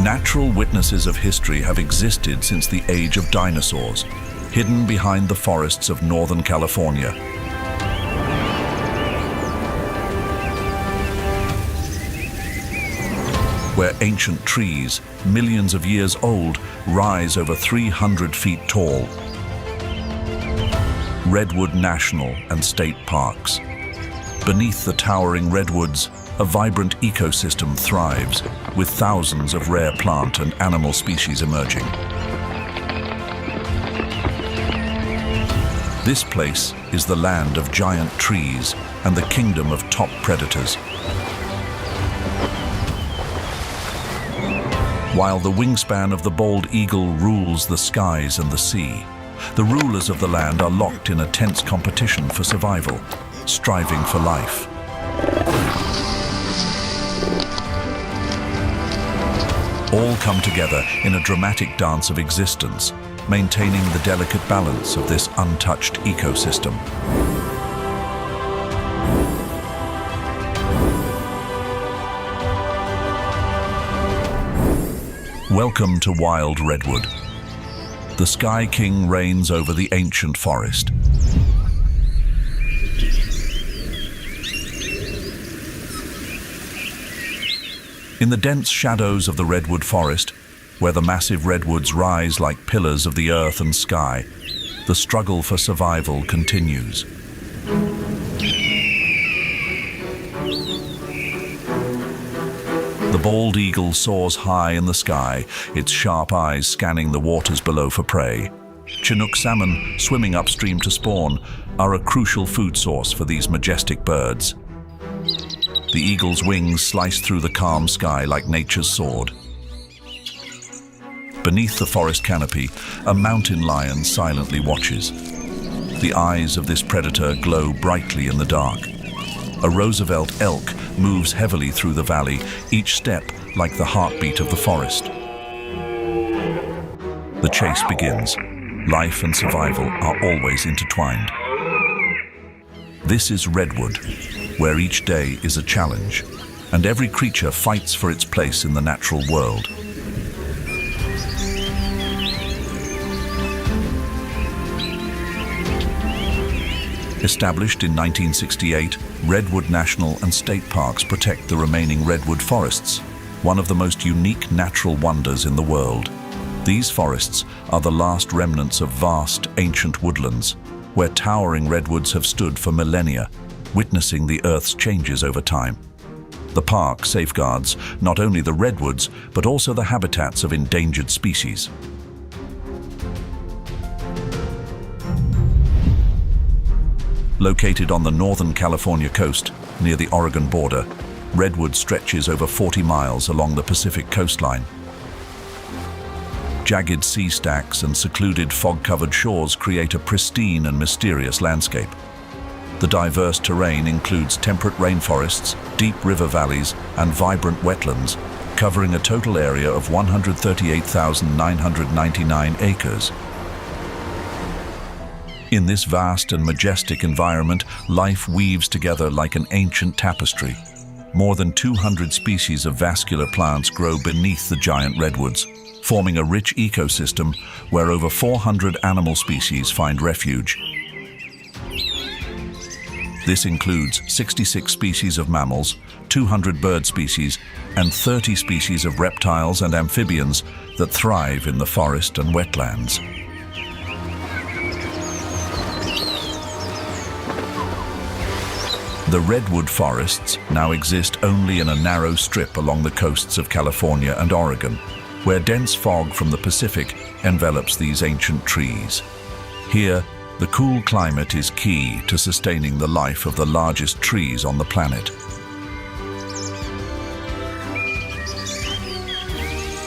Natural witnesses of history have existed since the age of dinosaurs, hidden behind the forests of Northern California. Where ancient trees, millions of years old, rise over 300 feet tall. Redwood National and State Parks. Beneath the towering redwoods, a vibrant ecosystem thrives, with thousands of rare plant and animal species emerging. This place is the land of giant trees and the kingdom of top predators. While the wingspan of the bald eagle rules the skies and the sea, the rulers of the land are locked in a tense competition for survival, striving for life. All come together in a dramatic dance of existence, maintaining the delicate balance of this untouched ecosystem. Welcome to Wild Redwood. The Sky King reigns over the ancient forest. In the dense shadows of the redwood forest, where the massive redwoods rise like pillars of the earth and sky, the struggle for survival continues. The bald eagle soars high in the sky, its sharp eyes scanning the waters below for prey. Chinook salmon, swimming upstream to spawn, are a crucial food source for these majestic birds. The eagle's wings slice through the calm sky like nature's sword. Beneath the forest canopy, a mountain lion silently watches. The eyes of this predator glow brightly in the dark. A Roosevelt elk moves heavily through the valley, each step like the heartbeat of the forest. The chase begins. Life and survival are always intertwined. This is Redwood, where each day is a challenge, and every creature fights for its place in the natural world. Established in 1968, Redwood National and State Parks protect the remaining redwood forests, one of the most unique natural wonders in the world. These forests are the last remnants of vast, ancient woodlands, where towering redwoods have stood for millennia, witnessing the Earth's changes over time. The park safeguards not only the redwoods, but also the habitats of endangered species. Located on the Northern California coast, near the Oregon border, Redwood stretches over 40 miles along the Pacific coastline. Jagged sea stacks and secluded fog-covered shores create a pristine and mysterious landscape. The diverse terrain includes temperate rainforests, deep river valleys, and vibrant wetlands, covering a total area of 138,999 acres. In this vast and majestic environment, life weaves together like an ancient tapestry. More than 200 species of vascular plants grow beneath the giant redwoods, forming a rich ecosystem where over 400 animal species find refuge. This includes 66 species of mammals, 200 bird species, and 30 species of reptiles and amphibians that thrive in the forest and wetlands. The redwood forests now exist only in a narrow strip along the coasts of California and Oregon, where dense fog from the Pacific envelops these ancient trees. Here, the cool climate is key to sustaining the life of the largest trees on the planet.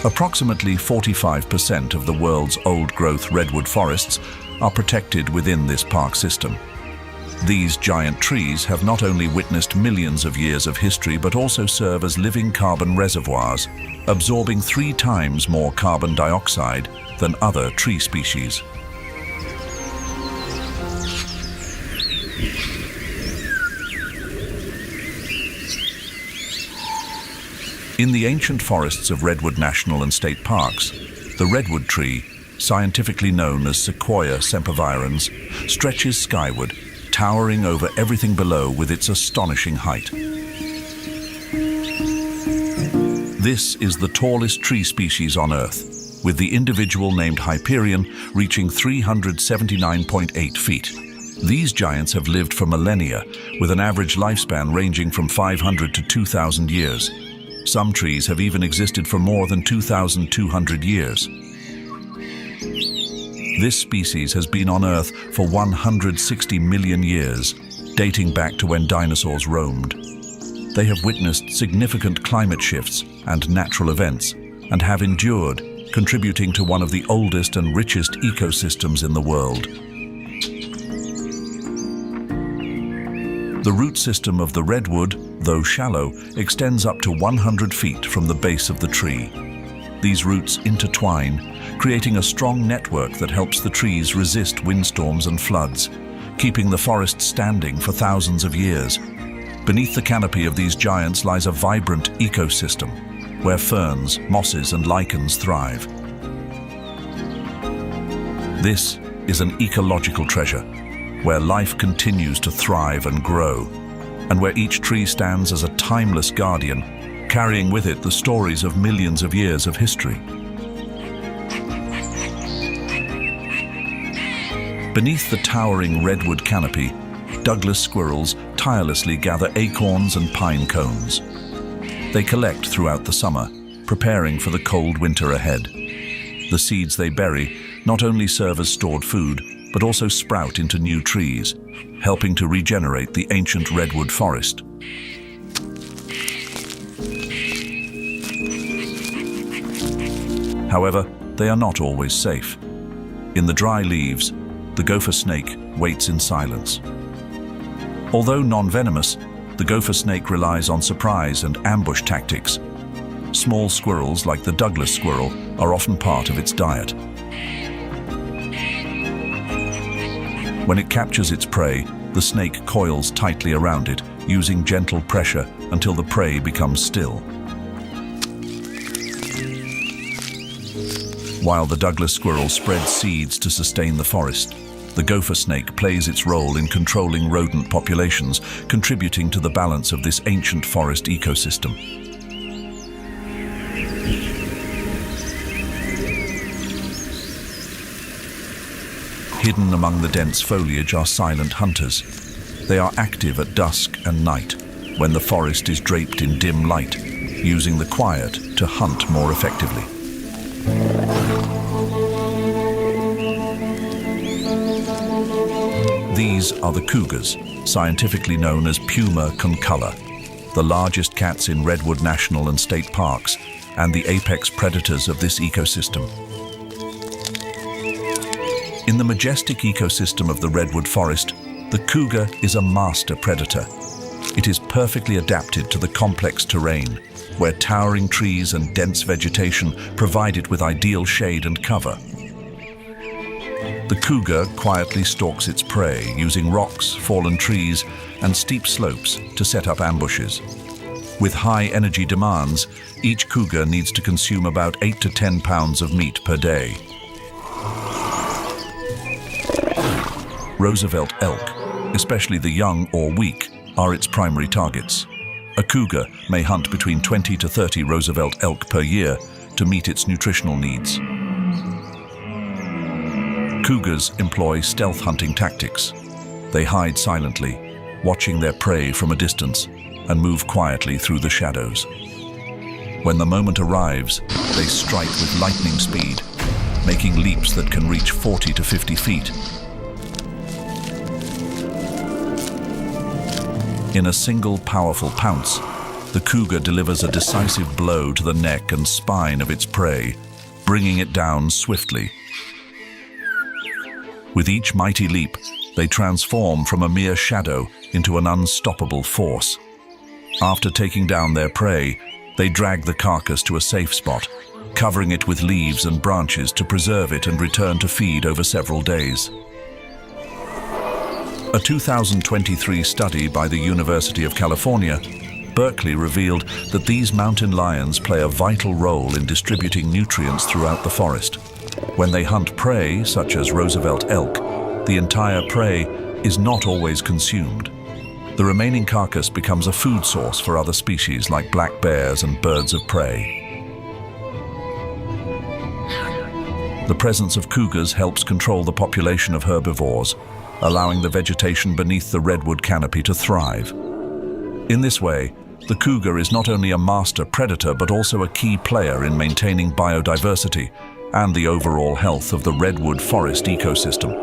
Approximately 45% of the world's old-growth redwood forests are protected within this park system. These giant trees have not only witnessed millions of years of history, but also serve as living carbon reservoirs, absorbing 3 times more carbon dioxide than other tree species. In the ancient forests of Redwood National and State Parks, the redwood tree, scientifically known as Sequoia sempervirens, stretches skyward, towering over everything below with its astonishing height. This is the tallest tree species on Earth, with the individual named Hyperion reaching 379.8 feet. These giants have lived for millennia, with an average lifespan ranging from 500 to 2,000 years. Some trees have even existed for more than 2,200 years. This species has been on Earth for 160 million years, dating back to when dinosaurs roamed. They have witnessed significant climate shifts and natural events, and have endured, contributing to one of the oldest and richest ecosystems in the world. The root system of the redwood, though shallow, extends up to 100 feet from the base of the tree. These roots intertwine, creating a strong network that helps the trees resist windstorms and floods, keeping the forest standing for thousands of years. Beneath the canopy of these giants lies a vibrant ecosystem, where ferns, mosses, and lichens thrive. This is an ecological treasure, where life continues to thrive and grow, and where each tree stands as a timeless guardian, carrying with it the stories of millions of years of history. Beneath the towering redwood canopy, Douglas squirrels tirelessly gather acorns and pine cones. They collect throughout the summer, preparing for the cold winter ahead. The seeds they bury not only serve as stored food, but also sprout into new trees, helping to regenerate the ancient redwood forest. However, they are not always safe. In the dry leaves, the gopher snake waits in silence. Although non-venomous, the gopher snake relies on surprise and ambush tactics. Small squirrels, like the Douglas squirrel, are often part of its diet. When it captures its prey, the snake coils tightly around it, using gentle pressure until the prey becomes still. While the Douglas squirrel spreads seeds to sustain the forest, the gopher snake plays its role in controlling rodent populations, contributing to the balance of this ancient forest ecosystem. Hidden among the dense foliage are silent hunters. They are active at dusk and night, when the forest is draped in dim light, using the quiet to hunt more effectively. These are the cougars, scientifically known as Puma concolor, the largest cats in Redwood National and State Parks, and the apex predators of this ecosystem. In the majestic ecosystem of the redwood forest, the cougar is a master predator. It is perfectly adapted to the complex terrain, where towering trees and dense vegetation provide it with ideal shade and cover. The cougar quietly stalks its prey, using rocks, fallen trees, and steep slopes to set up ambushes. With high energy demands, each cougar needs to consume about 8 to 10 pounds of meat per day. Roosevelt elk, especially the young or weak, are its primary targets. A cougar may hunt between 20 to 30 Roosevelt elk per year to meet its nutritional needs. Cougars employ stealth hunting tactics. They hide silently, watching their prey from a distance, and move quietly through the shadows. When the moment arrives, they strike with lightning speed, making leaps that can reach 40 to 50 feet. In a single powerful pounce, the cougar delivers a decisive blow to the neck and spine of its prey, bringing it down swiftly. With each mighty leap, they transform from a mere shadow into an unstoppable force. After taking down their prey, they drag the carcass to a safe spot, covering it with leaves and branches to preserve it and return to feed over several days. A 2023 study by the University of California Berkeley revealed that these mountain lions play a vital role in distributing nutrients throughout the forest. When they hunt prey, such as Roosevelt elk, the entire prey is not always consumed. The remaining carcass becomes a food source for other species like black bears and birds of prey. The presence of cougars helps control the population of herbivores, allowing the vegetation beneath the redwood canopy to thrive. In this way, the cougar is not only a master predator but also a key player in maintaining biodiversity and the overall health of the redwood forest ecosystem.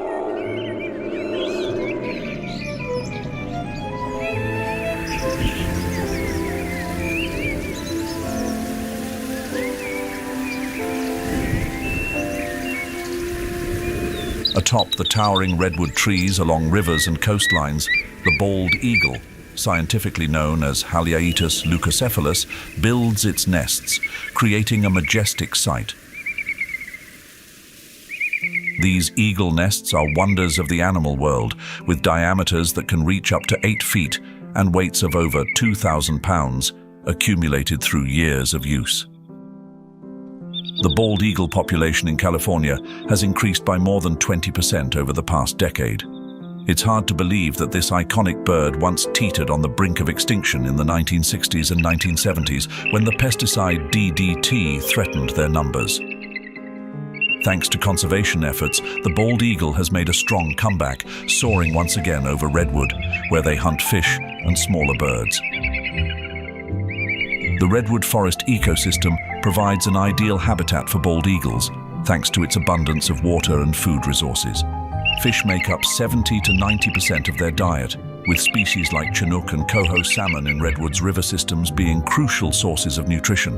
Atop the towering redwood trees along rivers and coastlines, the bald eagle, scientifically known as Haliaeetus leucocephalus, builds its nests, creating a majestic sight. These eagle nests are wonders of the animal world, with diameters that can reach up to 8 feet and weights of over 2,000 pounds, accumulated through years of use. The bald eagle population in California has increased by more than 20% over the past decade. It's hard to believe that this iconic bird once teetered on the brink of extinction in the 1960s and 1970s when the pesticide DDT threatened their numbers. Thanks to conservation efforts, the bald eagle has made a strong comeback, soaring once again over redwood, where they hunt fish and smaller birds. The redwood forest ecosystem provides an ideal habitat for bald eagles, thanks to its abundance of water and food resources. Fish make up 70 to 90% of their diet, with species like Chinook and coho salmon in redwood's river systems being crucial sources of nutrition.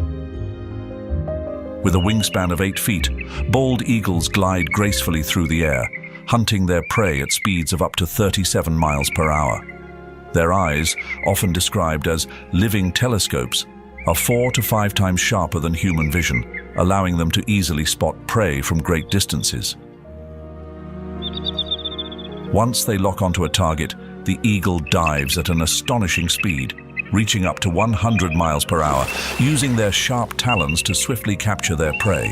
With a wingspan of 8 feet, bald eagles glide gracefully through the air, hunting their prey at speeds of up to 37 miles per hour. Their eyes, often described as living telescopes, are 4 to 5 times sharper than human vision, allowing them to easily spot prey from great distances. Once they lock onto a target, the eagle dives at an astonishing speed, reaching up to 100 miles per hour, using their sharp talons to swiftly capture their prey.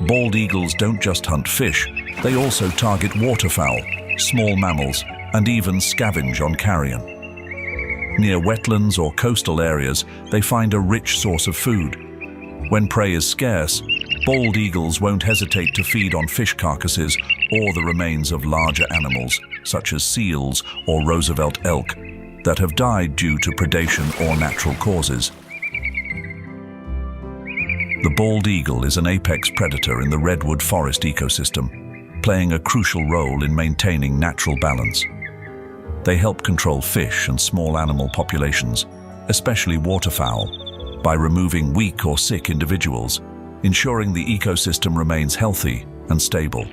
Bald eagles don't just hunt fish, they also target waterfowl, small mammals, and even scavenge on carrion. Near wetlands or coastal areas, they find a rich source of food. When prey is scarce, bald eagles won't hesitate to feed on fish carcasses or the remains of larger animals, such as seals or Roosevelt elk, that have died due to predation or natural causes. The bald eagle is an apex predator in the redwood forest ecosystem, playing a crucial role in maintaining natural balance. They help control fish and small animal populations, especially waterfowl, by removing weak or sick individuals, ensuring the ecosystem remains healthy and stable.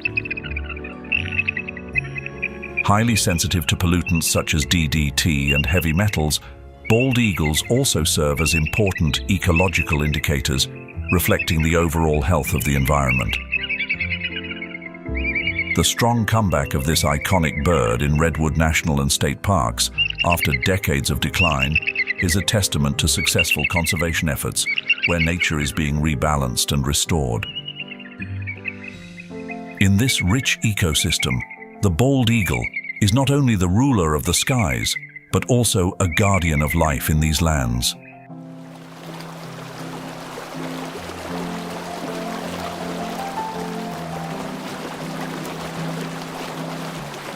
Highly sensitive to pollutants such as DDT and heavy metals, bald eagles also serve as important ecological indicators, reflecting the overall health of the environment. The strong comeback of this iconic bird in redwood national and state parks, after decades of decline, is a testament to successful conservation efforts where nature is being rebalanced and restored. In this rich ecosystem, the bald eagle is not only the ruler of the skies, but also a guardian of life in these lands.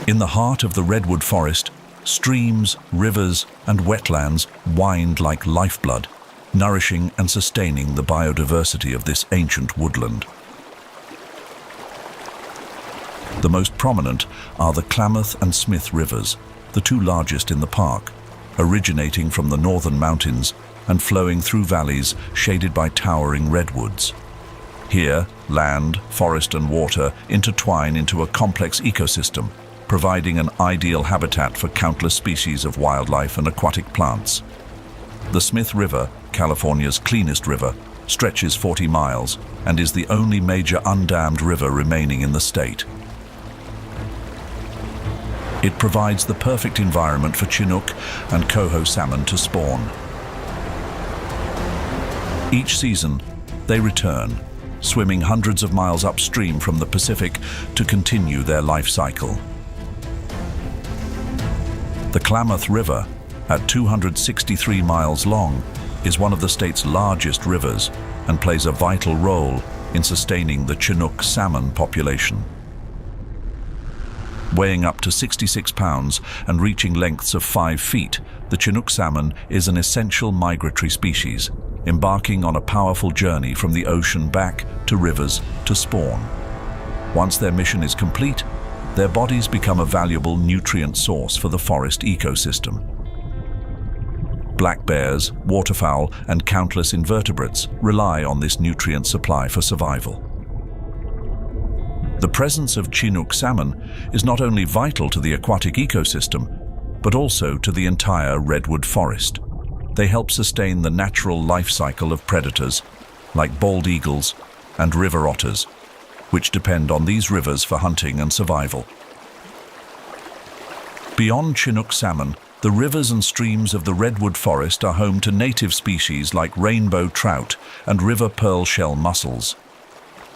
In the heart of the redwood forest, streams, rivers, and wetlands wind like lifeblood, nourishing and sustaining the biodiversity of this ancient woodland. The most prominent are the Klamath and Smith rivers, the two largest in the park, originating from the northern mountains and flowing through valleys shaded by towering redwoods. Here, land, forest, and water intertwine into a complex ecosystem, providing an ideal habitat for countless species of wildlife and aquatic plants. The Smith River, California's cleanest river, stretches 40 miles and is the only major undammed river remaining in the state. It provides the perfect environment for Chinook and coho salmon to spawn. Each season, they return, swimming hundreds of miles upstream from the Pacific to continue their life cycle. The Klamath River, at 263 miles long, is one of the state's largest rivers and plays a vital role in sustaining the Chinook salmon population. Weighing up to 66 pounds and reaching lengths of 5 feet, the Chinook salmon is an essential migratory species, embarking on a powerful journey from the ocean back to rivers to spawn. Once their mission is complete, their bodies become a valuable nutrient source for the forest ecosystem. Black bears, waterfowl, and countless invertebrates rely on this nutrient supply for survival. The presence of Chinook salmon is not only vital to the aquatic ecosystem, but also to the entire redwood forest. They help sustain the natural life cycle of predators, like bald eagles and river otters, which depend on these rivers for hunting and survival. Beyond Chinook salmon, the rivers and streams of the redwood forest are home to native species like rainbow trout and river pearl shell mussels.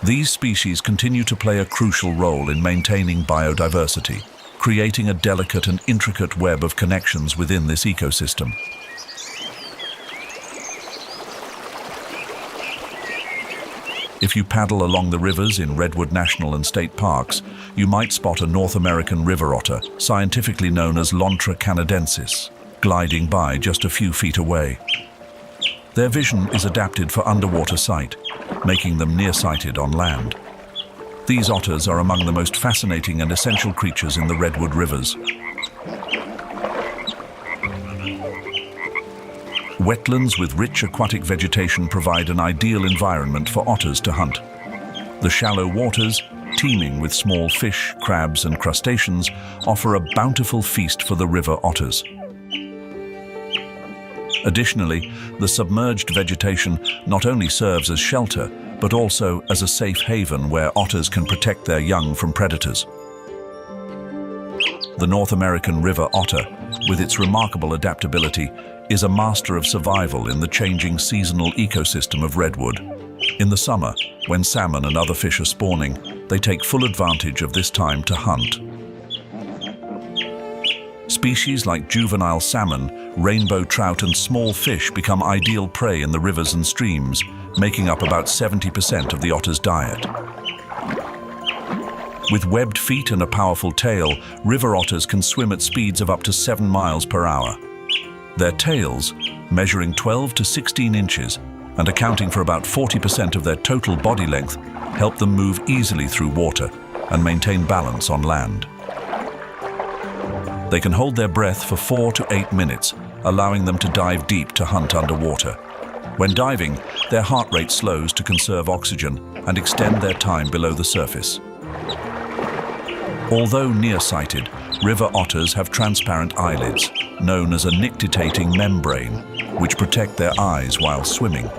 These species continue to play a crucial role in maintaining biodiversity, creating a delicate and intricate web of connections within this ecosystem. If you paddle along the rivers in Redwood National and State Parks, you might spot a North American river otter, scientifically known as Lontra canadensis, gliding by just a few feet away. Their vision is adapted for underwater sight, making them nearsighted on land. These otters are among the most fascinating and essential creatures in the redwood rivers. Wetlands with rich aquatic vegetation provide an ideal environment for otters to hunt. The shallow waters, teeming with small fish, crabs, and crustaceans, offer a bountiful feast for the river otters. Additionally, the submerged vegetation not only serves as shelter, but also as a safe haven where otters can protect their young from predators. The North American river otter, with its remarkable adaptability, is a master of survival in the changing seasonal ecosystem of redwood. In the summer, when salmon and other fish are spawning, they take full advantage of this time to hunt. Species like juvenile salmon, rainbow trout, and small fish become ideal prey in the rivers and streams, making up about 70% of the otter's diet. With webbed feet and a powerful tail, river otters can swim at speeds of up to 7 miles per hour. Their tails, measuring 12 to 16 inches and accounting for about 40% of their total body length, help them move easily through water and maintain balance on land. They can hold their breath for 4 to 8 minutes, allowing them to dive deep to hunt underwater. When diving, their heart rate slows to conserve oxygen and extend their time below the surface. Although nearsighted, river otters have transparent eyelids, known as a nictitating membrane, which protect their eyes while swimming.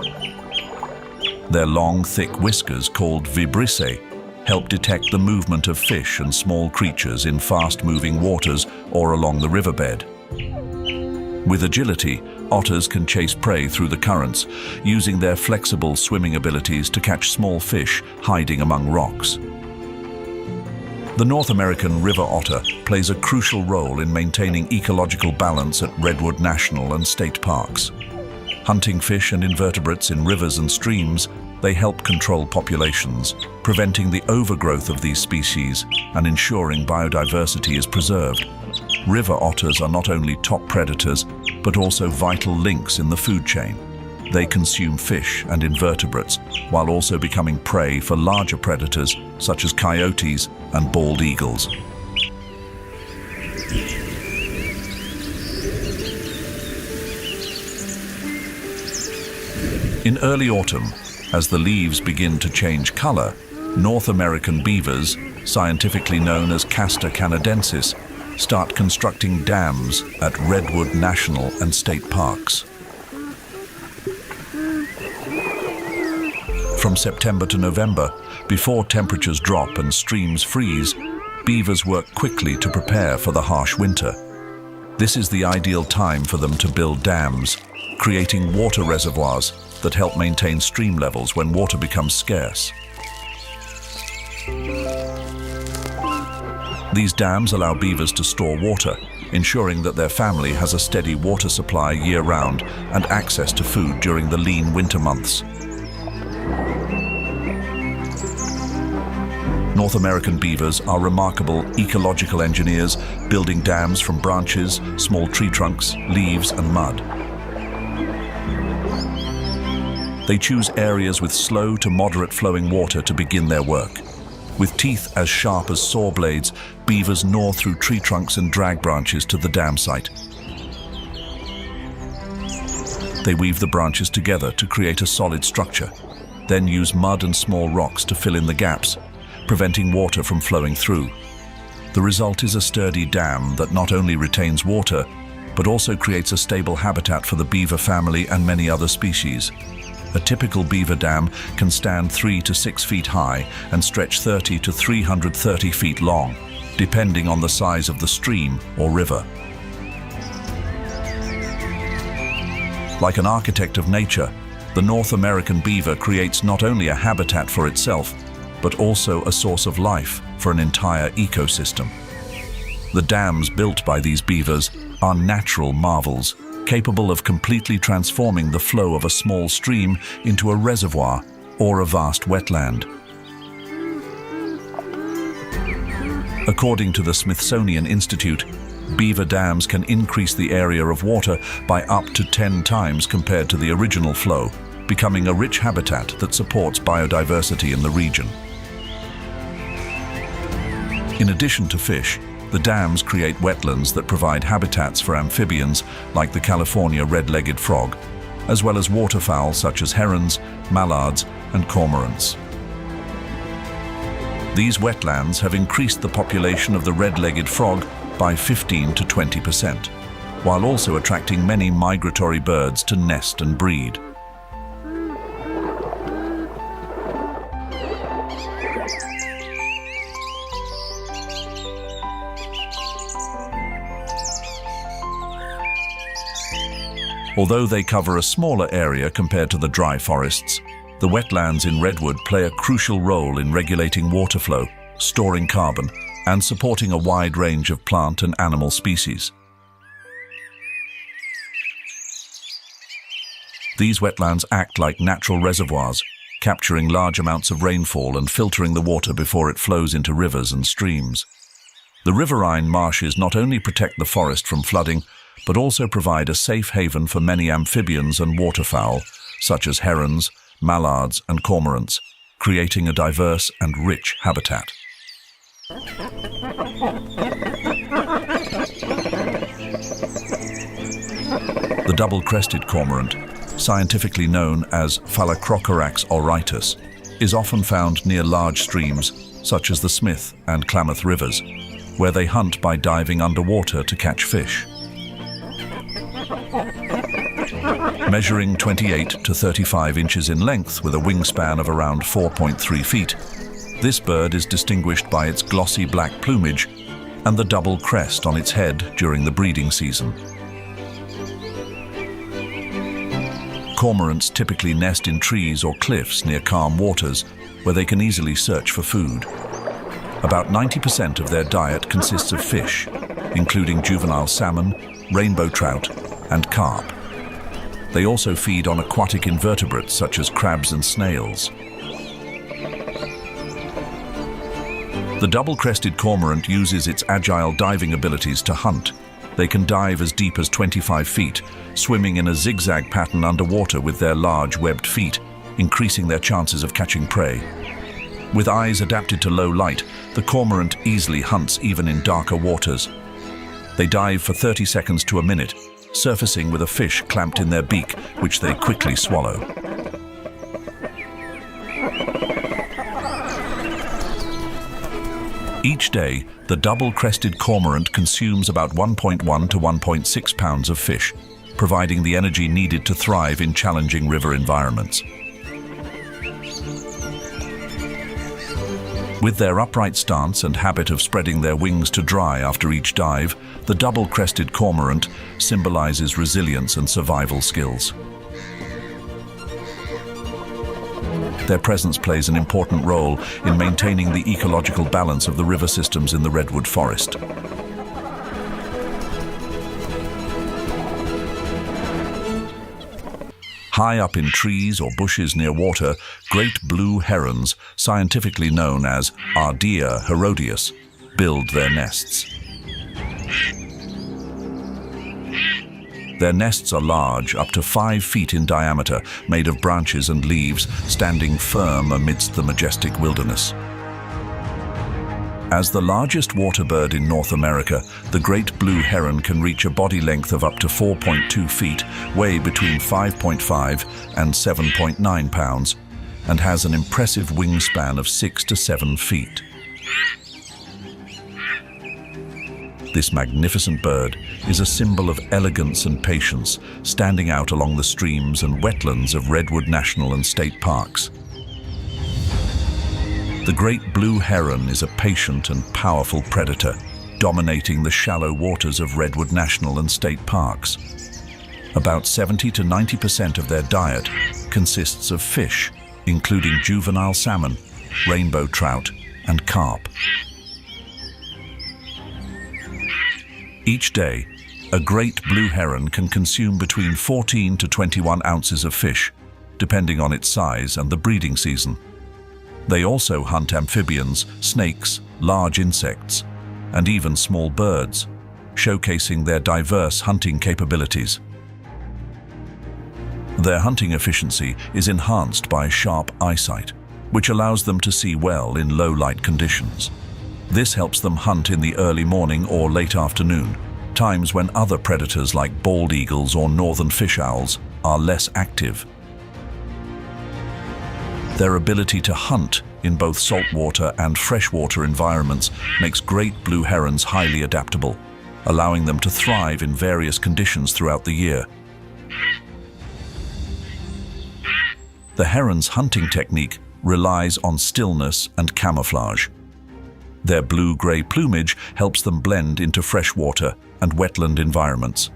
Their long, thick whiskers, called vibrissae, help detect the movement of fish and small creatures in fast-moving waters or along the riverbed. With agility, otters can chase prey through the currents, using their flexible swimming abilities to catch small fish hiding among rocks. The North American river otter plays a crucial role in maintaining ecological balance at Redwood National and State Parks. Hunting fish and invertebrates in rivers and streams, they help control populations, preventing the overgrowth of these species and ensuring biodiversity is preserved. River otters are not only top predators, but also vital links in the food chain. They consume fish and invertebrates, while also becoming prey for larger predators such as coyotes and bald eagles. In early autumn, as the leaves begin to change color, North American beavers, scientifically known as Castor canadensis, start constructing dams at Redwood National and State Parks. From September to November, before temperatures drop and streams freeze, beavers work quickly to prepare for the harsh winter. This is the ideal time for them to build dams, creating water reservoirs that help maintain stream levels when water becomes scarce. These dams allow beavers to store water, ensuring that their family has a steady water supply year-round and access to food during the lean winter months. North American beavers are remarkable ecological engineers, building dams from branches, small tree trunks, leaves, and mud. They choose areas with slow to moderate flowing water to begin their work. With teeth as sharp as saw blades, beavers gnaw through tree trunks and drag branches to the dam site. They weave the branches together to create a solid structure, then use mud and small rocks to fill in the gaps, preventing water from flowing through. The result is a sturdy dam that not only retains water, but also creates a stable habitat for the beaver family and many other species. A typical beaver dam can stand 3 to 6 feet high and stretch 30 to 330 feet long, depending on the size of the stream or river. Like an architect of nature, the North American beaver creates not only a habitat for itself, but also a source of life for an entire ecosystem. The dams built by these beavers are natural marvels, capable of completely transforming the flow of a small stream into a reservoir or a vast wetland. According to the Smithsonian Institute, beaver dams can increase the area of water by up to 10 times compared to the original flow, becoming a rich habitat that supports biodiversity in the region. In addition to fish, the dams create wetlands that provide habitats for amphibians like the California red-legged frog, as well as waterfowl such as herons, mallards, and cormorants. These wetlands have increased the population of the red-legged frog by 15 to 20%, while also attracting many migratory birds to nest and breed. Although they cover a smaller area compared to the dry forests, the wetlands in redwood play a crucial role in regulating water flow, storing carbon, and supporting a wide range of plant and animal species. These wetlands act like natural reservoirs, capturing large amounts of rainfall and filtering the water before it flows into rivers and streams. The riverine marshes not only protect the forest from flooding, but also provide a safe haven for many amphibians and waterfowl, such as herons, mallards, and cormorants, creating a diverse and rich habitat. The double-crested cormorant, scientifically known as Phalacrocorax auritus, is often found near large streams, such as the Smith and Klamath rivers, where they hunt by diving underwater to catch fish. Measuring 28 to 35 inches in length with a wingspan of around 4.3 feet, this bird is distinguished by its glossy black plumage and the double crest on its head during the breeding season. Cormorants typically nest in trees or cliffs near calm waters, where they can easily search for food. About 90% of their diet consists of fish, including juvenile salmon, rainbow trout, and carp. They also feed on aquatic invertebrates such as crabs and snails. The double-crested cormorant uses its agile diving abilities to hunt. They can dive as deep as 25 feet, swimming in a zigzag pattern underwater with their large webbed feet, increasing their chances of catching prey. With eyes adapted to low light, the cormorant easily hunts even in darker waters. They dive for 30 seconds to a minute, surfacing with a fish clamped in their beak, which they quickly swallow. Each day, the double-crested cormorant consumes about 1.1 to 1.6 pounds of fish, providing the energy needed to thrive in challenging river environments. With their upright stance and habit of spreading their wings to dry after each dive, the double-crested cormorant symbolizes resilience and survival skills. Their presence plays an important role in maintaining the ecological balance of the river systems in the redwood forest. High up in trees or bushes near water, great blue herons, scientifically known as Ardea herodias, build their nests. Their nests are large, up to 5 feet in diameter, made of branches and leaves, standing firm amidst the majestic wilderness. As the largest water bird in North America, the great blue heron can reach a body length of up to 4.2 feet, weigh between 5.5 and 7.9 pounds, and has an impressive wingspan of 6 to 7 feet. This magnificent bird is a symbol of elegance and patience, standing out along the streams and wetlands of Redwood National and State Parks. The great blue heron is a patient and powerful predator, dominating the shallow waters of Redwood National and State Parks. About 70 to 90% of their diet consists of fish, including juvenile salmon, rainbow trout, and carp. Each day, a great blue heron can consume between 14 to 21 ounces of fish, depending on its size and the breeding season. They also hunt amphibians, snakes, large insects, and even small birds, showcasing their diverse hunting capabilities. Their hunting efficiency is enhanced by sharp eyesight, which allows them to see well in low-light conditions. This helps them hunt in the early morning or late afternoon, times when other predators like bald eagles or northern fish owls are less active. Their ability to hunt in both saltwater and freshwater environments makes great blue herons highly adaptable, allowing them to thrive in various conditions throughout the year. The heron's hunting technique relies on stillness and camouflage. Their blue-gray plumage helps them blend into freshwater and wetland environments.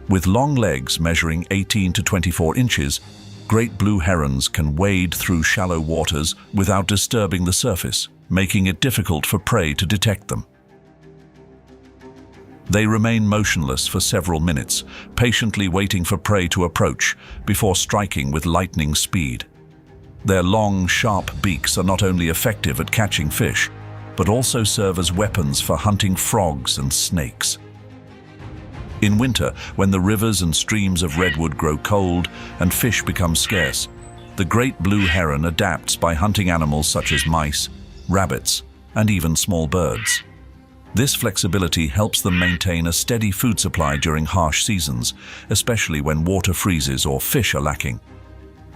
With long legs measuring 18 to 24 inches, great blue herons can wade through shallow waters without disturbing the surface, making it difficult for prey to detect them. They remain motionless for several minutes, patiently waiting for prey to approach before striking with lightning speed. Their long, sharp beaks are not only effective at catching fish, but also serve as weapons for hunting frogs and snakes. In winter, when the rivers and streams of redwood grow cold and fish become scarce, the great blue heron adapts by hunting animals such as mice, rabbits, and even small birds. This flexibility helps them maintain a steady food supply during harsh seasons, especially when water freezes or fish are lacking.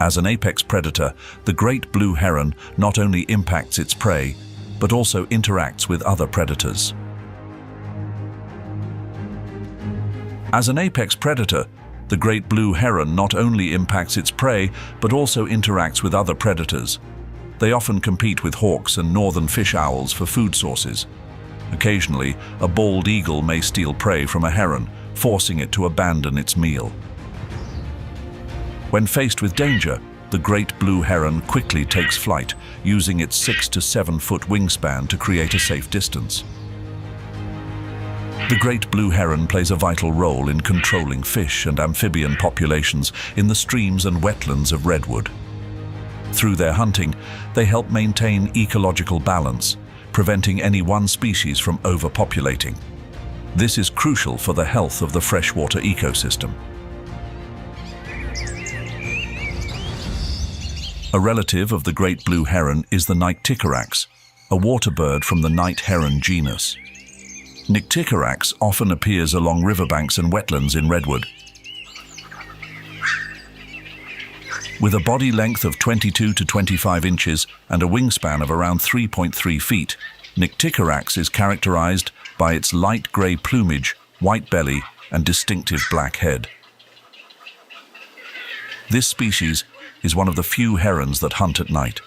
As an apex predator, the great blue heron not only impacts its prey, but also interacts with other predators. As an apex predator, the great blue heron not only impacts its prey, but also interacts with other predators. They often compete with hawks and northern fish owls for food sources. Occasionally, a bald eagle may steal prey from a heron, forcing it to abandon its meal. When faced with danger, the great blue heron quickly takes flight, using its 6 to 7 foot wingspan to create a safe distance. The great blue heron plays a vital role in controlling fish and amphibian populations in the streams and wetlands of redwood. Through their hunting, they help maintain ecological balance, preventing any one species from overpopulating. This is crucial for the health of the freshwater ecosystem. A relative of the great blue heron is the Nycticerax, a water bird from the night heron genus. Nycticerax often appears along riverbanks and wetlands in redwood. With a body length of 22 to 25 inches and a wingspan of around 3.3 feet, Nycticerax is characterized by its light gray plumage, white belly, and distinctive black head. This species is one of the few herons that hunt at night.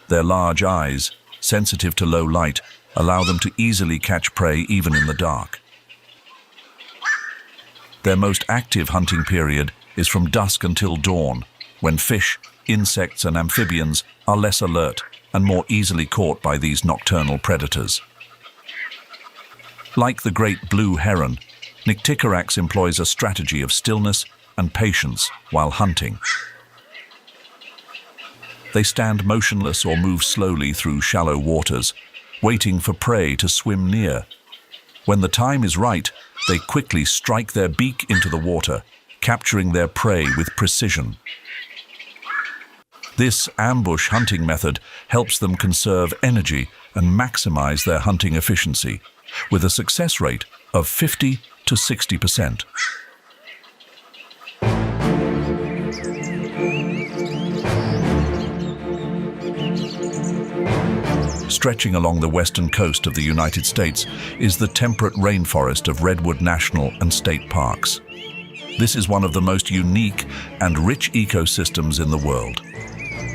Their large eyes, sensitive to low light, allow them to easily catch prey even in the dark. Their most active hunting period is from dusk until dawn, when fish, insects and amphibians are less alert and more easily caught by these nocturnal predators. Like the great blue heron, Nycticerax employs a strategy of stillness and patience while hunting. They stand motionless or move slowly through shallow waters, waiting for prey to swim near. When the time is right, they quickly strike their beak into the water, capturing their prey with precision. This ambush hunting method helps them conserve energy and maximize their hunting efficiency, with a success rate of 50 to 60%. Stretching along the western coast of the United States is the temperate rainforest of Redwood National and State Parks. This is one of the most unique and rich ecosystems in the world.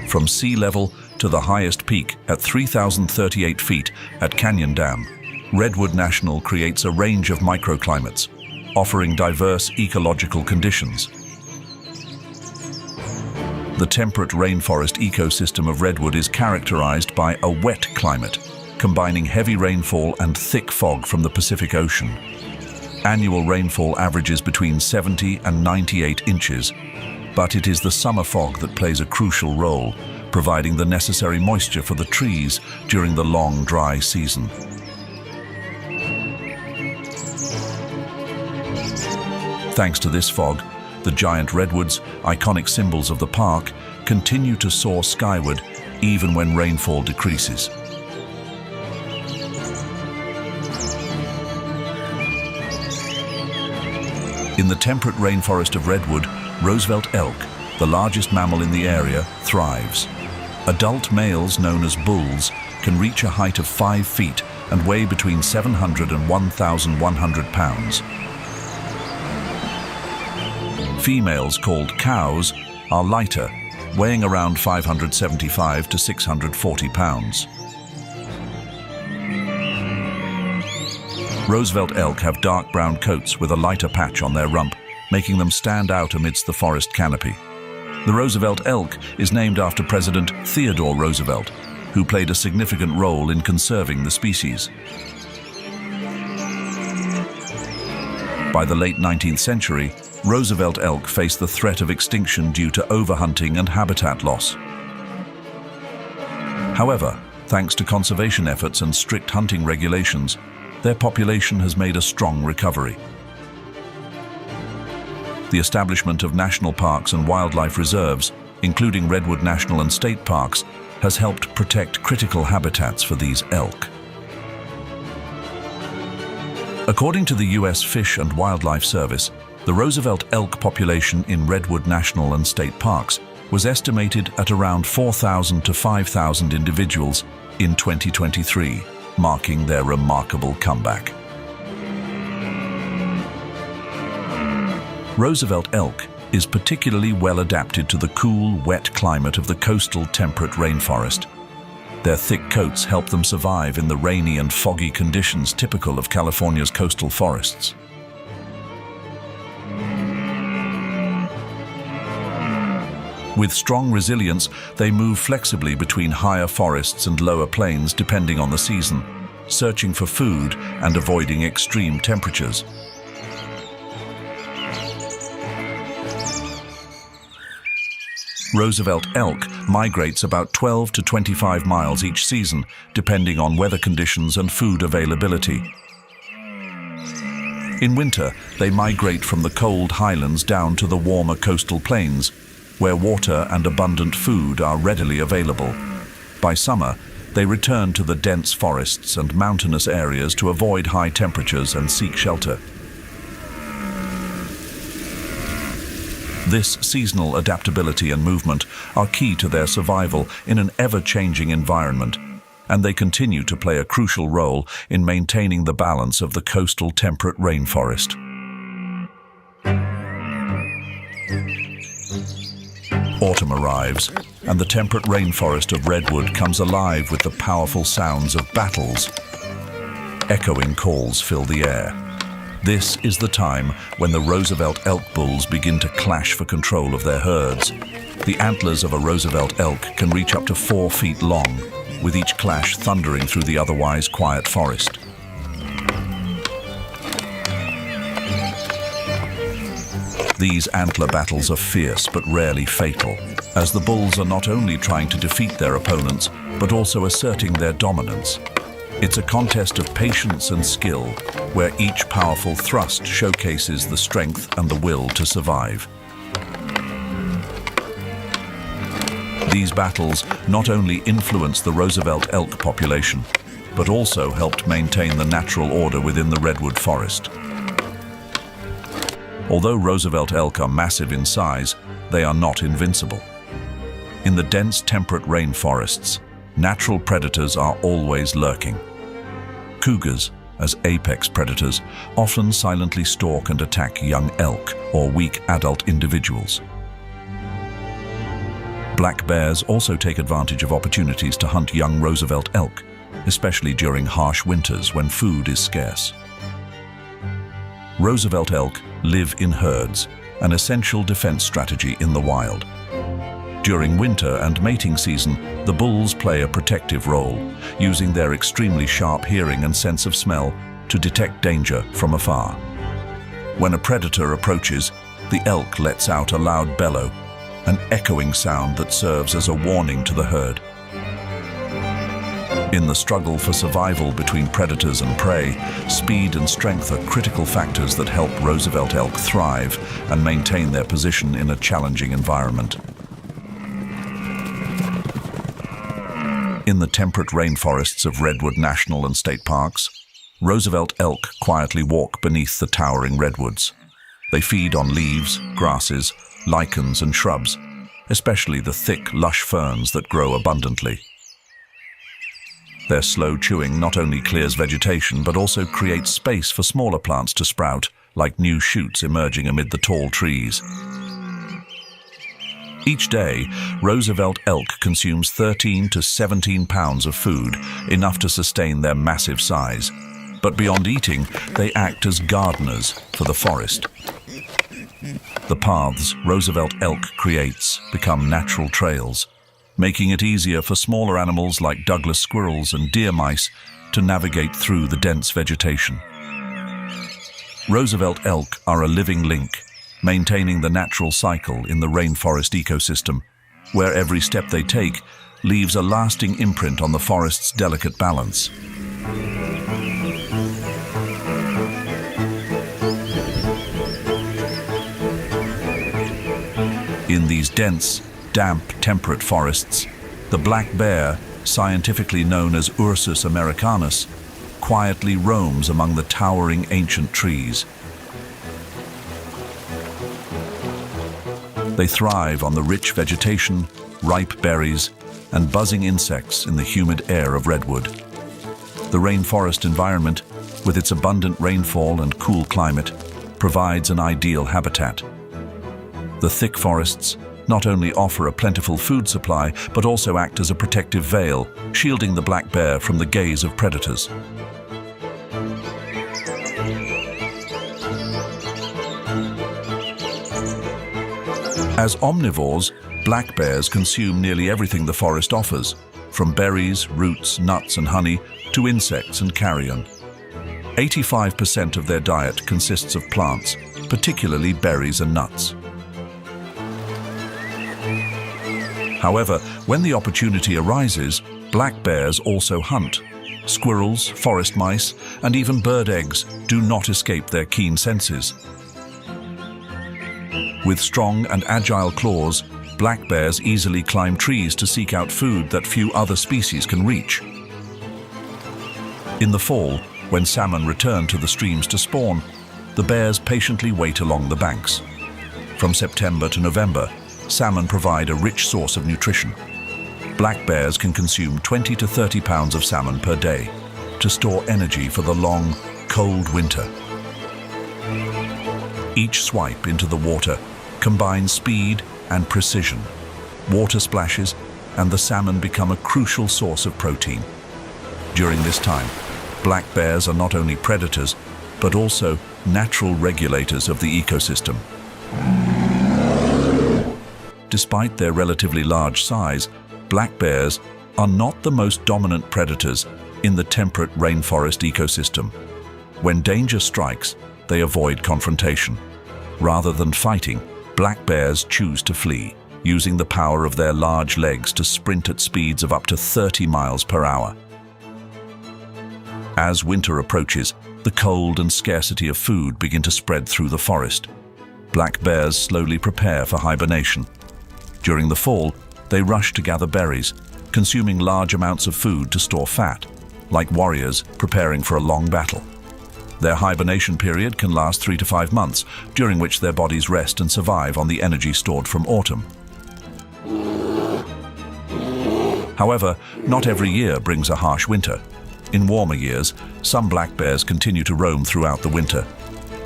From sea level to the highest peak at 3,038 feet at Canyon Dam, Redwood National creates a range of microclimates, offering diverse ecological conditions. The temperate rainforest ecosystem of Redwood is characterized by a wet climate, combining heavy rainfall and thick fog from the Pacific Ocean. Annual rainfall averages between 70 and 98 inches, but it is the summer fog that plays a crucial role, providing the necessary moisture for the trees during the long, dry season. Thanks to this fog, the giant redwoods, iconic symbols of the park, continue to soar skyward even when rainfall decreases. In the temperate rainforest of Redwood, Roosevelt elk, the largest mammal in the area, thrives. Adult males, known as bulls, can reach a height of 5 feet and weigh between 700 and 1,100 pounds. Females, called cows, are lighter, weighing around 575 to 640 pounds. Roosevelt elk have dark brown coats with a lighter patch on their rump, making them stand out amidst the forest canopy. The Roosevelt elk is named after President Theodore Roosevelt, who played a significant role in conserving the species. By the late 19th century, Roosevelt elk faced the threat of extinction due to overhunting and habitat loss. However, thanks to conservation efforts and strict hunting regulations, their population has made a strong recovery. The establishment of national parks and wildlife reserves, including Redwood National and State Parks, has helped protect critical habitats for these elk. According to the U.S. Fish and Wildlife Service, the Roosevelt elk population in Redwood National and State Parks was estimated at around 4,000 to 5,000 individuals in 2023, marking their remarkable comeback. Roosevelt elk is particularly well adapted to the cool, wet climate of the coastal temperate rainforest. Their thick coats help them survive in the rainy and foggy conditions typical of California's coastal forests. With strong resilience, they move flexibly between higher forests and lower plains depending on the season, searching for food and avoiding extreme temperatures. Roosevelt elk migrates about 12 to 25 miles each season, depending on weather conditions and food availability. In winter, they migrate from the cold highlands down to the warmer coastal plains, where water and abundant food are readily available. By summer, they return to the dense forests and mountainous areas to avoid high temperatures and seek shelter. This seasonal adaptability and movement are key to their survival in an ever-changing environment, and they continue to play a crucial role in maintaining the balance of the coastal temperate rainforest. Autumn arrives, and the temperate rainforest of redwood comes alive with the powerful sounds of battles. Echoing calls fill the air. This is the time when the Roosevelt elk bulls begin to clash for control of their herds. The antlers of a Roosevelt elk can reach up to 4 feet long, with each clash thundering through the otherwise quiet forest. These antler battles are fierce but rarely fatal, as the bulls are not only trying to defeat their opponents, but also asserting their dominance. It's a contest of patience and skill, where each powerful thrust showcases the strength and the will to survive. These battles not only influenced the Roosevelt elk population, but also helped maintain the natural order within the redwood forest. Although Roosevelt elk are massive in size, they are not invincible. In the dense temperate rainforests, natural predators are always lurking. Cougars, as apex predators, often silently stalk and attack young elk or weak adult individuals. Black bears also take advantage of opportunities to hunt young Roosevelt elk, especially during harsh winters when food is scarce. Roosevelt elk live in herds, an essential defense strategy in the wild. During winter and mating season, the bulls play a protective role, using their extremely sharp hearing and sense of smell to detect danger from afar. When a predator approaches, the elk lets out a loud bellow, an echoing sound that serves as a warning to the herd. In the struggle for survival between predators and prey, speed and strength are critical factors that help Roosevelt elk thrive and maintain their position in a challenging environment. In the temperate rainforests of Redwood National and State Parks, Roosevelt elk quietly walk beneath the towering redwoods. They feed on leaves, grasses, lichens and shrubs, especially the thick, lush ferns that grow abundantly. Their slow chewing not only clears vegetation but also creates space for smaller plants to sprout, like new shoots emerging amid the tall trees. Each day, Roosevelt elk consumes 13 to 17 pounds of food, enough to sustain their massive size. But beyond eating, they act as gardeners for the forest. The paths Roosevelt elk creates become natural trails, making it easier for smaller animals like Douglas squirrels and deer mice to navigate through the dense vegetation. Roosevelt elk are a living link, maintaining the natural cycle in the rainforest ecosystem, where every step they take leaves a lasting imprint on the forest's delicate balance. In these dense, damp, temperate forests, the black bear, scientifically known as Ursus americanus, quietly roams among the towering ancient trees. They thrive on the rich vegetation, ripe berries, and buzzing insects in the humid air of redwood. The rainforest environment, with its abundant rainfall and cool climate, provides an ideal habitat. The thick forests not only offer a plentiful food supply, but also act as a protective veil, shielding the black bear from the gaze of predators. As omnivores, black bears consume nearly everything the forest offers, from berries, roots, nuts, and honey to insects and carrion. 85% of their diet consists of plants, particularly berries and nuts. However, when the opportunity arises, black bears also hunt. Squirrels, forest mice, and even bird eggs do not escape their keen senses. With strong and agile claws, black bears easily climb trees to seek out food that few other species can reach. In the fall, when salmon return to the streams to spawn, the bears patiently wait along the banks. From September to November, salmon provide a rich source of nutrition. Black bears can consume 20 to 30 pounds of salmon per day to store energy for the long, cold winter. Each swipe into the water combines speed and precision, water splashes, and the salmon become a crucial source of protein. During this time, black bears are not only predators, but also natural regulators of the ecosystem. Despite their relatively large size, black bears are not the most dominant predators in the temperate rainforest ecosystem. When danger strikes, they avoid confrontation. Rather than fighting, black bears choose to flee, using the power of their large legs to sprint at speeds of up to 30 miles per hour. As winter approaches, the cold and scarcity of food begin to spread through the forest. Black bears slowly prepare for hibernation. During the fall, they rush to gather berries, consuming large amounts of food to store fat, like warriors preparing for a long battle. Their hibernation period can last 3 to 5 months, during which their bodies rest and survive on the energy stored from autumn. However, not every year brings a harsh winter. In warmer years, some black bears continue to roam throughout the winter.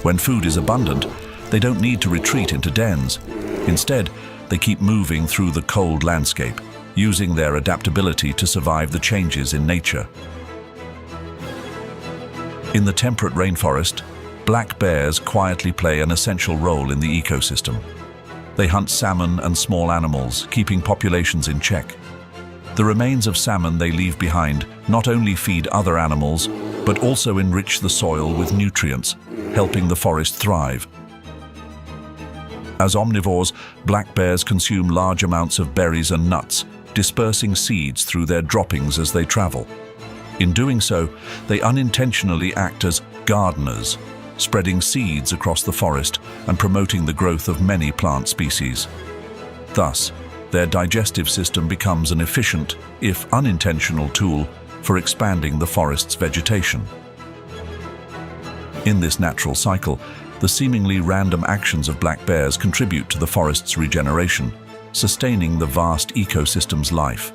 When food is abundant, they don't need to retreat into dens. Instead, they keep moving through the cold landscape, using their adaptability to survive the changes in nature. In the temperate rainforest, black bears quietly play an essential role in the ecosystem. They hunt salmon and small animals, keeping populations in check. The remains of salmon they leave behind not only feed other animals, but also enrich the soil with nutrients, helping the forest thrive. As omnivores, black bears consume large amounts of berries and nuts, dispersing seeds through their droppings as they travel. In doing so, they unintentionally act as gardeners, spreading seeds across the forest and promoting the growth of many plant species. Thus, their digestive system becomes an efficient, if unintentional, tool for expanding the forest's vegetation. In this natural cycle, the seemingly random actions of black bears contribute to the forest's regeneration, sustaining the vast ecosystem's life.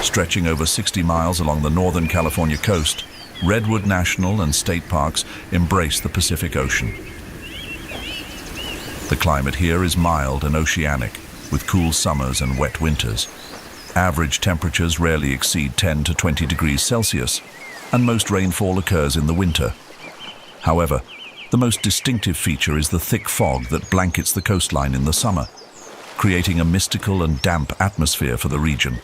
Stretching over 60 miles along the Northern California coast, Redwood National and State Parks embrace the Pacific Ocean. The climate here is mild and oceanic, with cool summers and wet winters. Average temperatures rarely exceed 10 to 20 degrees Celsius, and most rainfall occurs in the winter. However, the most distinctive feature is the thick fog that blankets the coastline in the summer, creating a mystical and damp atmosphere for the region.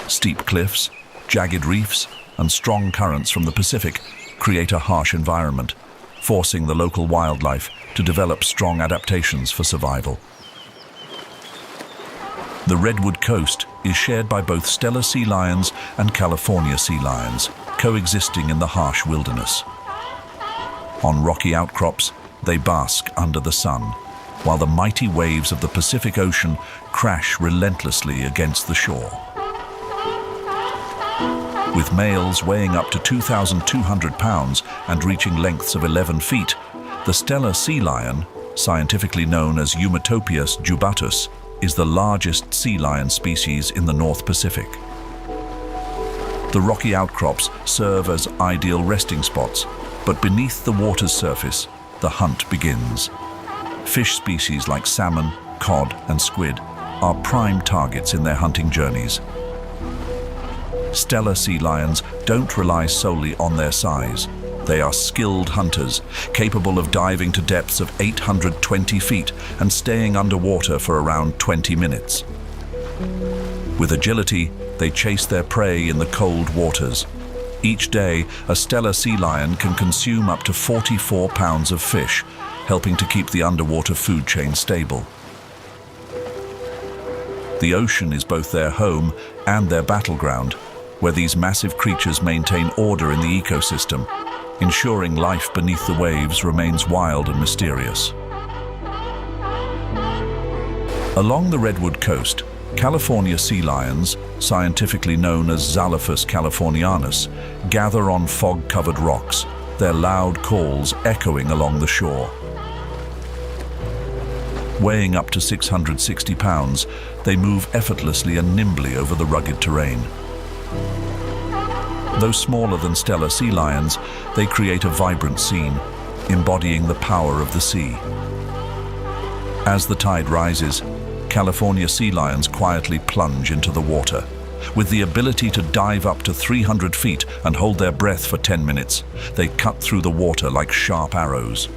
Steep cliffs, jagged reefs, and strong currents from the Pacific create a harsh environment, forcing the local wildlife to develop strong adaptations for survival. The Redwood Coast is shared by both Steller sea lions and California sea lions, coexisting in the harsh wilderness. On rocky outcrops, they bask under the sun, while the mighty waves of the Pacific Ocean crash relentlessly against the shore. With males weighing up to 2,200 pounds and reaching lengths of 11 feet, the Steller sea lion, scientifically known as Eumetopius jubatus, is the largest sea lion species in the North Pacific. The rocky outcrops serve as ideal resting spots, but beneath the water's surface, the hunt begins. Fish species like salmon, cod, and squid are prime targets in their hunting journeys. Steller sea lions don't rely solely on their size. They are skilled hunters, capable of diving to depths of 820 feet and staying underwater for around 20 minutes. With agility, they chase their prey in the cold waters. Each day, a Steller sea lion can consume up to 44 pounds of fish, helping to keep the underwater food chain stable. The ocean is both their home and their battleground, where these massive creatures maintain order in the ecosystem, ensuring life beneath the waves remains wild and mysterious. Along the Redwood Coast, California sea lions, scientifically known as Xalophus californianus, gather on fog-covered rocks, their loud calls echoing along the shore. Weighing up to 660 pounds, they move effortlessly and nimbly over the rugged terrain. Though smaller than stellar sea lions, they create a vibrant scene, embodying the power of the sea. As the tide rises, California sea lions quietly plunge into the water. With the ability to dive up to 300 feet and hold their breath for 10 minutes, they cut through the water like sharp arrows.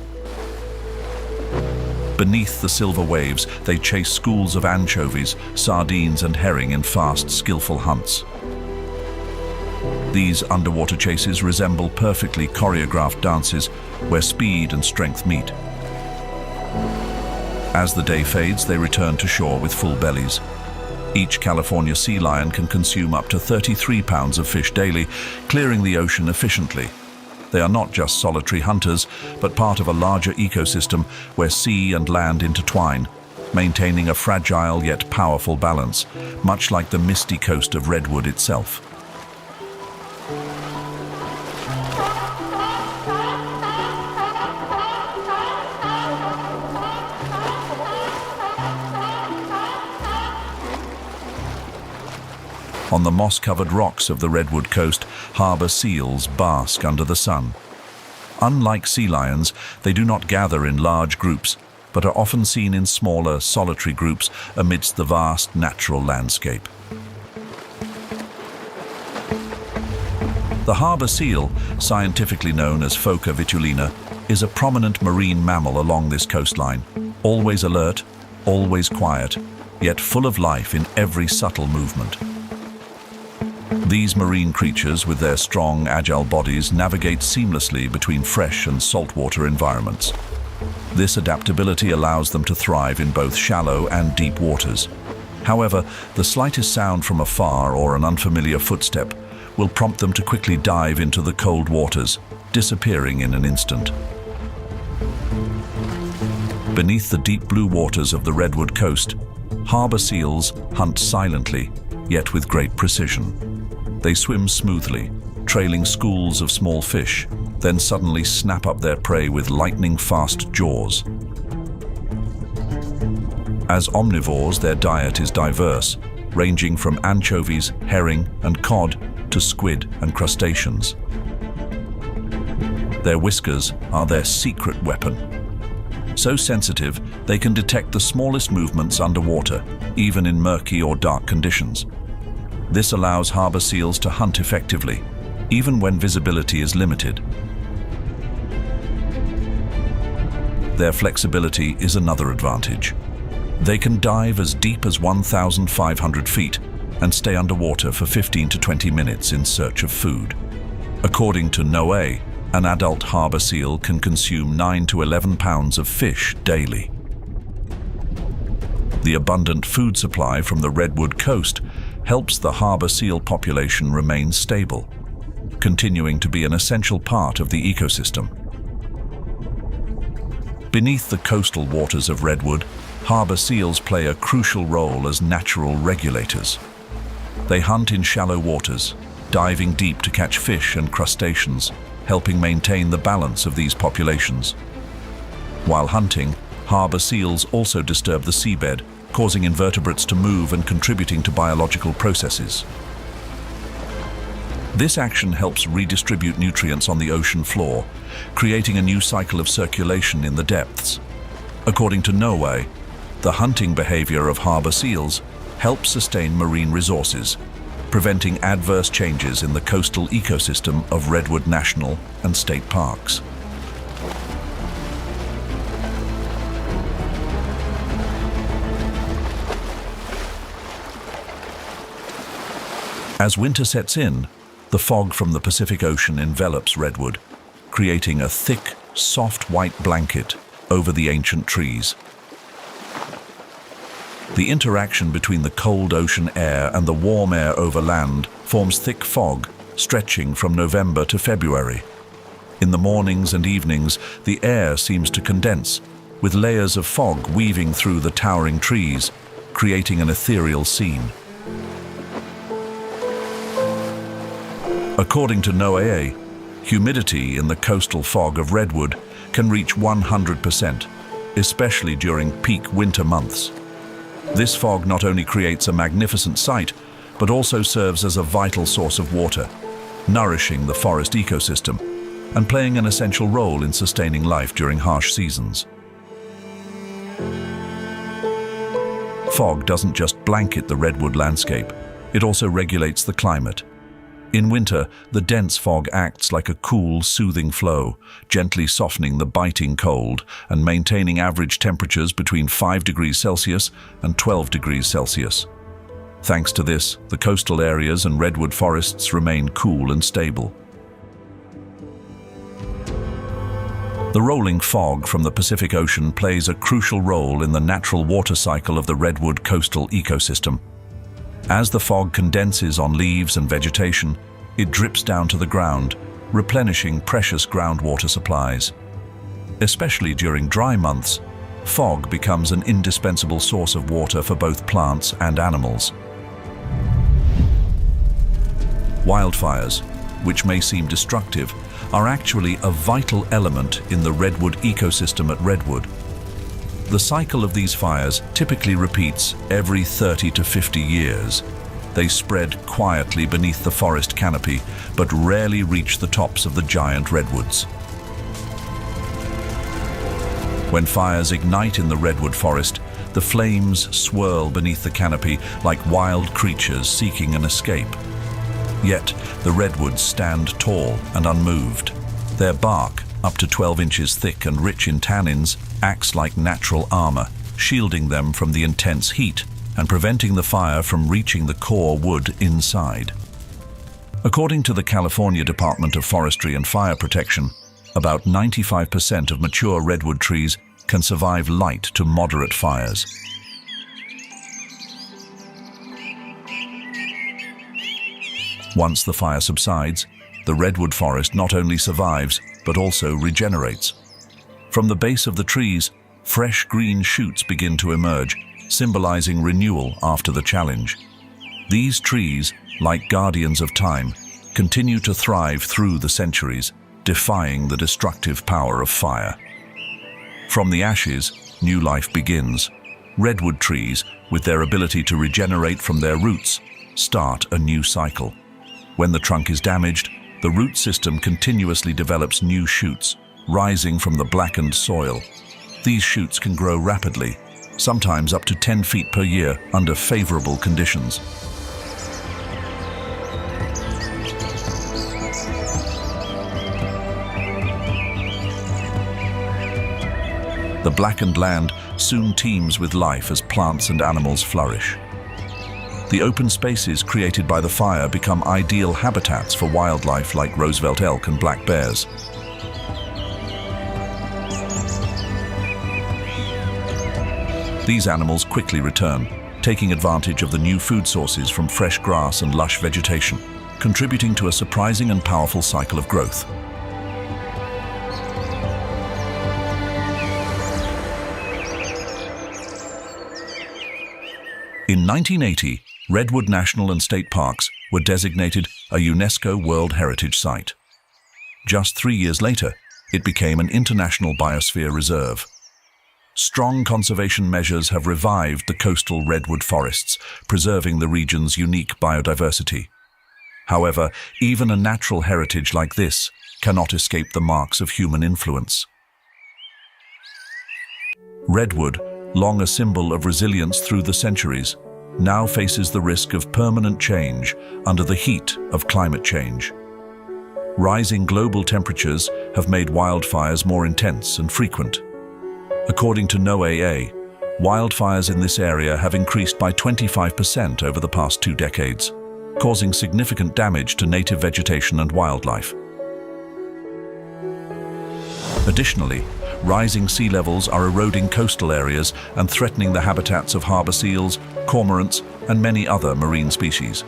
Beneath the silver waves, they chase schools of anchovies, sardines, and herring in fast, skillful hunts. These underwater chases resemble perfectly choreographed dances where speed and strength meet. As the day fades, they return to shore with full bellies. Each California sea lion can consume up to 33 pounds of fish daily, clearing the ocean efficiently. They are not just solitary hunters, but part of a larger ecosystem where sea and land intertwine, maintaining a fragile yet powerful balance, much like the misty coast of Redwood itself. On the moss-covered rocks of the Redwood coast, harbor seals bask under the sun. Unlike sea lions, they do not gather in large groups, but are often seen in smaller, solitary groups amidst the vast natural landscape. The harbor seal, scientifically known as Phoca vitulina, is a prominent marine mammal along this coastline, always alert, always quiet, yet full of life in every subtle movement. These marine creatures, with their strong, agile bodies, navigate seamlessly between fresh and saltwater environments. This adaptability allows them to thrive in both shallow and deep waters. However, the slightest sound from afar or an unfamiliar footstep will prompt them to quickly dive into the cold waters, disappearing in an instant. Beneath the deep blue waters of the Redwood coast, harbor seals hunt silently, yet with great precision. They swim smoothly, trailing schools of small fish, then suddenly snap up their prey with lightning-fast jaws. As omnivores, their diet is diverse, ranging from anchovies, herring, and cod to squid and crustaceans. Their whiskers are their secret weapon. So sensitive, they can detect the smallest movements underwater, even in murky or dark conditions. This allows harbor seals to hunt effectively, even when visibility is limited. Their flexibility is another advantage. They can dive as deep as 1,500 feet and stay underwater for 15 to 20 minutes in search of food. According to NOAA, an adult harbor seal can consume 9 to 11 pounds of fish daily. The abundant food supply from the Redwood coast helps the harbor seal population remain stable, continuing to be an essential part of the ecosystem. Beneath the coastal waters of Redwood, harbor seals play a crucial role as natural regulators. They hunt in shallow waters, diving deep to catch fish and crustaceans, helping maintain the balance of these populations. While hunting, harbor seals also disturb the seabed, causing invertebrates to move and contributing to biological processes. This action helps redistribute nutrients on the ocean floor, creating a new cycle of circulation in the depths. According to NOAA, the hunting behavior of harbor seals helps sustain marine resources, preventing adverse changes in the coastal ecosystem of Redwood National and State Parks. As winter sets in, the fog from the Pacific Ocean envelops Redwood, creating a thick, soft white blanket over the ancient trees. The interaction between the cold ocean air and the warm air over land forms thick fog, stretching from November to February. In the mornings and evenings, the air seems to condense, with layers of fog weaving through the towering trees, creating an ethereal scene. According to NOAA, humidity in the coastal fog of Redwood can reach 100%, especially during peak winter months. This fog not only creates a magnificent sight, but also serves as a vital source of water, nourishing the forest ecosystem and playing an essential role in sustaining life during harsh seasons. Fog doesn't just blanket the redwood landscape, it also regulates the climate. In winter, the dense fog acts like a cool, soothing flow, gently softening the biting cold and maintaining average temperatures between 5 degrees Celsius and 12 degrees Celsius. Thanks to this, the coastal areas and redwood forests remain cool and stable. The rolling fog from the Pacific Ocean plays a crucial role in the natural water cycle of the redwood coastal ecosystem. As the fog condenses on leaves and vegetation, it drips down to the ground, replenishing precious groundwater supplies. Especially during dry months, fog becomes an indispensable source of water for both plants and animals. Wildfires, which may seem destructive, are actually a vital element in the redwood ecosystem at Redwood. The cycle of these fires typically repeats every 30 to 50 years. They spread quietly beneath the forest canopy, but rarely reach the tops of the giant redwoods. When fires ignite in the redwood forest, the flames swirl beneath the canopy like wild creatures seeking an escape. Yet, the redwoods stand tall and unmoved. Their bark, up to 12 inches thick and rich in tannins, acts like natural armor, shielding them from the intense heat and preventing the fire from reaching the core wood inside. According to the California Department of Forestry and Fire Protection, about 95% of mature redwood trees can survive light to moderate fires. Once the fire subsides, the redwood forest not only survives, but also regenerates. From the base of the trees, fresh green shoots begin to emerge, symbolizing renewal after the challenge. These trees, like guardians of time, continue to thrive through the centuries, defying the destructive power of fire. From the ashes, new life begins. Redwood trees, with their ability to regenerate from their roots, start a new cycle. When the trunk is damaged, the root system continuously develops new shoots, rising from the blackened soil. These shoots can grow rapidly, sometimes up to 10 feet per year under favorable conditions. The blackened land soon teems with life as plants and animals flourish. The open spaces created by the fire become ideal habitats for wildlife like Roosevelt elk and black bears. These animals quickly return, taking advantage of the new food sources from fresh grass and lush vegetation, contributing to a surprising and powerful cycle of growth. In 1980, Redwood National and State Parks were designated a UNESCO World Heritage Site. Just 3 years later, it became an international biosphere reserve. Strong conservation measures have revived the coastal redwood forests, preserving the region's unique biodiversity. However, even a natural heritage like this cannot escape the marks of human influence. Redwood, long a symbol of resilience through the centuries, now faces the risk of permanent change under the heat of climate change. Rising global temperatures have made wildfires more intense and frequent. According to NOAA, wildfires in this area have increased by 25% over the past 2 decades, causing significant damage to native vegetation and wildlife. Additionally, rising sea levels are eroding coastal areas and threatening the habitats of harbor seals, cormorants, and many other marine species.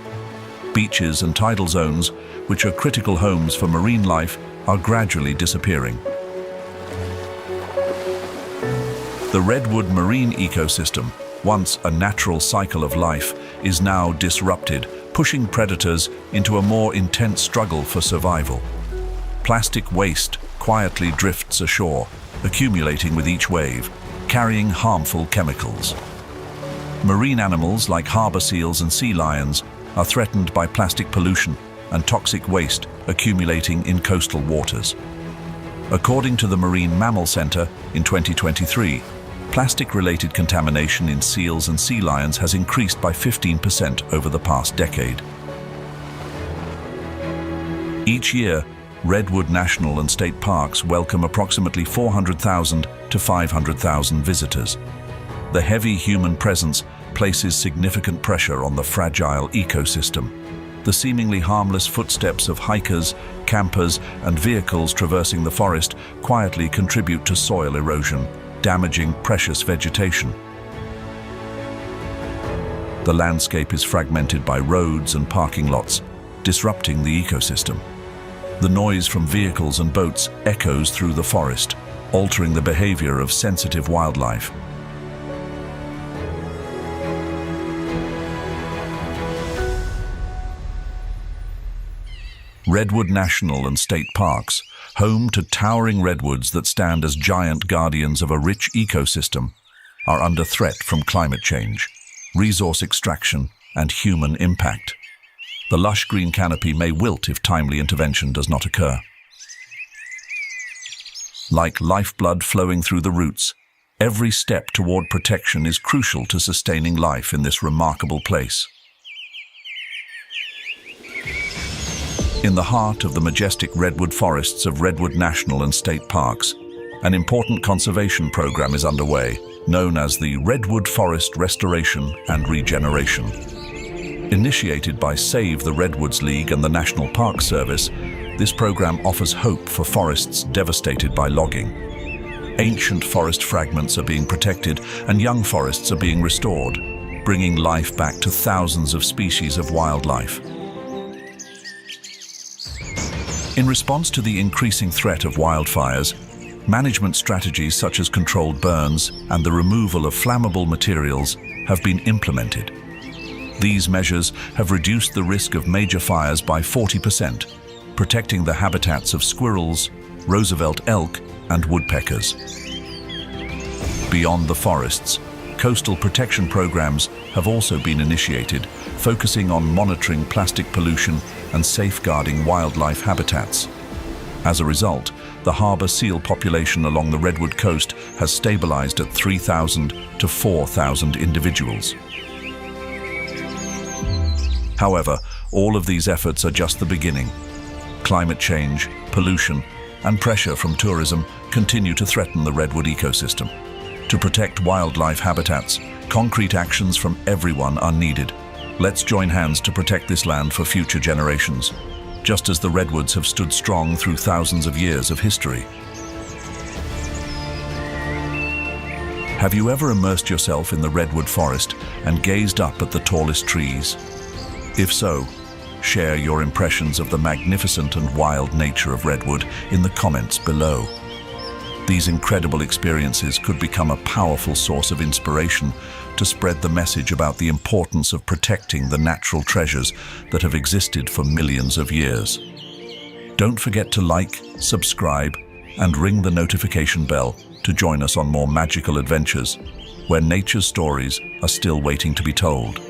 Beaches and tidal zones, which are critical homes for marine life, are gradually disappearing. The redwood marine ecosystem, once a natural cycle of life, is now disrupted, pushing predators into a more intense struggle for survival. Plastic waste quietly drifts ashore, accumulating with each wave, carrying harmful chemicals. Marine animals like harbor seals and sea lions are threatened by plastic pollution, and toxic waste accumulating in coastal waters. According to the Marine Mammal Center, in 2023, plastic-related contamination in seals and sea lions has increased by 15% over the past decade. Each year, Redwood National and State Parks welcome approximately 400,000 to 500,000 visitors. The heavy human presence places significant pressure on the fragile ecosystem. The seemingly harmless footsteps of hikers, campers, and vehicles traversing the forest quietly contribute to soil erosion, damaging precious vegetation. The landscape is fragmented by roads and parking lots, disrupting the ecosystem. The noise from vehicles and boats echoes through the forest, altering the behavior of sensitive wildlife. Redwood National and State Parks, home to towering redwoods that stand as giant guardians of a rich ecosystem, are under threat from climate change, resource extraction, and human impact. The lush green canopy may wilt if timely intervention does not occur. Like lifeblood flowing through the roots, every step toward protection is crucial to sustaining life in this remarkable place. In the heart of the majestic redwood forests of Redwood National and State Parks, an important conservation program is underway, known as the Redwood Forest Restoration and Regeneration. Initiated by Save the Redwoods League and the National Park Service, this program offers hope for forests devastated by logging. Ancient forest fragments are being protected and young forests are being restored, bringing life back to thousands of species of wildlife. In response to the increasing threat of wildfires, management strategies such as controlled burns and the removal of flammable materials have been implemented. These measures have reduced the risk of major fires by 40%, protecting the habitats of squirrels, Roosevelt elk, and woodpeckers. Beyond the forests, coastal protection programs have also been initiated, focusing on monitoring plastic pollution and safeguarding wildlife habitats. As a result, the harbor seal population along the Redwood coast has stabilized at 3,000 to 4,000 individuals. However, all of these efforts are just the beginning. Climate change, pollution, and pressure from tourism continue to threaten the redwood ecosystem. To protect wildlife habitats, concrete actions from everyone are needed. Let's join hands to protect this land for future generations, just as the redwoods have stood strong through thousands of years of history. Have you ever immersed yourself in the redwood forest and gazed up at the tallest trees? If so, share your impressions of the magnificent and wild nature of redwood in the comments below. These incredible experiences could become a powerful source of inspiration to spread the message about the importance of protecting the natural treasures that have existed for millions of years. Don't forget to like, subscribe, and ring the notification bell to join us on more magical adventures, where nature's stories are still waiting to be told.